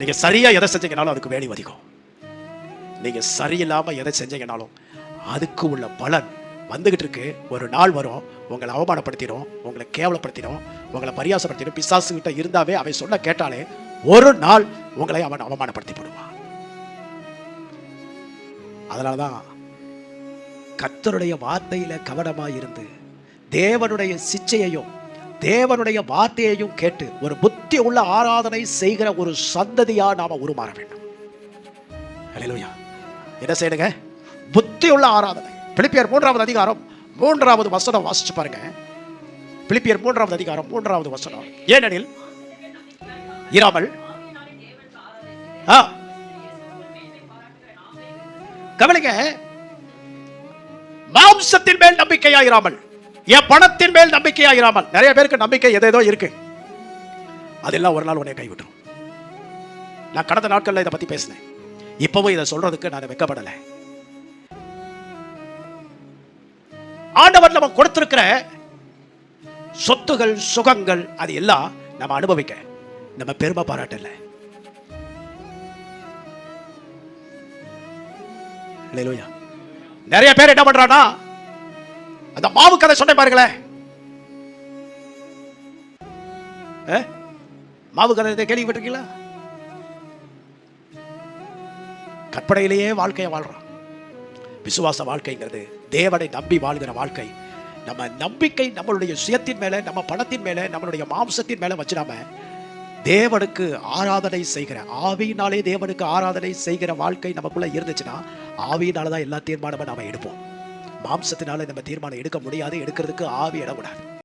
நீங்க சரியா எதை செஞ்சீங்கனாலும் அதுக்கு வேல்யூ அதிகம். நீங்க சரியில்லாம எதை செஞ்சீங்கனாலும் அதுக்கு உள்ள பலன் வந்துகிட்டு இருக்கு. ஒரு நாள் வரும், உங்களை அவமானப்படுத்திடும், உங்களை கேவலப்படுத்திடும், உங்களை பரியாசப்படுத்திடும். பிசாசு கிட்ட இருந்தாவே அவன் சொன்ன கேட்டாலே ஒரு நாள் உங்களை அவன் அவமானப்படுத்தி போடுவான். அதனாலதான் கர்த்தருடைய வார்த்தையில கவனமாய் இருந்து தேவனுடைய சிச்சையையும் தேவனுடைய வார்த்தையையும் கேட்டு ஒரு புத்தி உள்ள ஆராதனை செய்கிற ஒரு சந்ததியா நாம உருமாற வேண்டும். அல்லேலூயா. என்ன செய்யணுங்க? புத்தி உள்ள ஆராதனை. பிலிப்பியர் 3வது அதிகாரம் 3வது வசனம் வாசிச்சு பாருங்க. பிலிப்பியர் 3வது அதிகாரம் 3வது வசனம். ஏனெனில் இராமல் கவனிங்க, மாம்சத்தின் மேல் நம்பிக்கையாயிராமல், என் பணத்தின் மேல் நம்பிக்கையாயிராமல். நிறைய பேருக்கு நம்பிக்கை ஏதேதோ இருக்கு, அதெல்லாம் ஒரு நாள் உன்னை கைவிட்டுரும். நான் கடந்த நாட்கள்ல இதை பத்தி பேசினேன். இப்பவும் இதை சொல்றதுக்கு நான் வெட்கப்படலை. ஆண்டவர் நம்ம கொடுத்திருக்கிற சொத்துகள் சுகங்கள் அது எல்லாம் நம்ம அனுபவிக்க நம்ம பெருமை பாராட்டல. அல்லேலூயா. நிறைய பேர் என்ன பண்றானா, அந்த மாவு கதை சொன்ன பாருங்களேன். மாவு கதை கேள்விப்பட்டிருக்கீங்களா? கற்பனையிலேயே வாழ்க்கையை வாழ்றான். விசுவாச வாழ்க்கைங்கிறது தேவனை நம்பி வாழ்கிற வாழ்க்கை. நம்ம நம்பிக்கை நம்மளுடைய சுயத்தின் மேல, நம்ம பணத்தின் மேல, நம்மளுடைய மாம்சத்தின் மேல வச்சிடாம தேவனுக்கு ஆராதனை செய்கிற, ஆவியினாலே தேவனுக்கு ஆராதனை செய்கிற வாழ்க்கை நமக்குள்ள இருந்துச்சுன்னா ஆவியினாலதான் எல்லா தீர்மானமும் நாம எடுப்போம். மாம்சத்தினால நம்ம தீர்மானம் எடுக்க முடியாது. எடுக்கிறதுக்கு ஆவி இடக்கூடாது.